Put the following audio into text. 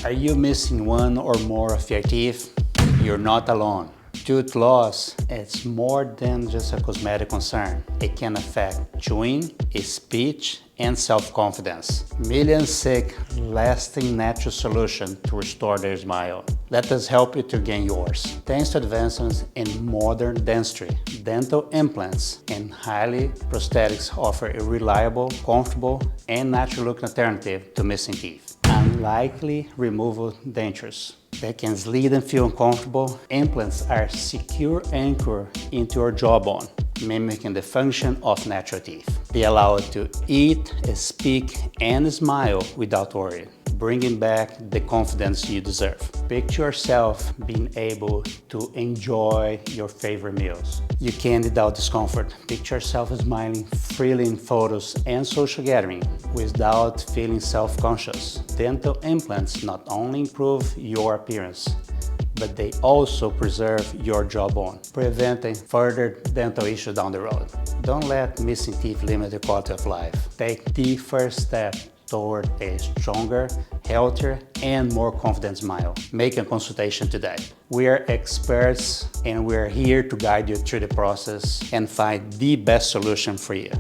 Are you missing one or more of your teeth? You're not alone. Tooth loss, it's more than just a cosmetic concern. It can affect chewing, speech, and self-confidence. Millions seek lasting natural solution to restore their smile. Let us help you to gain yours. Thanks to advancements in modern dentistry, dental implants and highly prosthetics offer a reliable, comfortable, and natural-looking alternative to missing teeth. Unlikely removal dentures. They can slide and feel uncomfortable. Implants are a secure anchor into your jawbone, mimicking the function of natural teeth. They allow you to eat, speak, and smile without worry, bringing back the confidence you deserve. Picture yourself being able to enjoy your favorite meals. You can without discomfort. Picture yourself smiling freely in photos and social gathering without feeling self-conscious. Dental implants not only improve your appearance, but they also preserve your jawbone, preventing further dental issues down the road. Don't let missing teeth limit your quality of life. Take the first step toward a stronger, healthier, and more confident smile. Make a consultation today. We are experts and we are here to guide you through the process and find the best solution for you.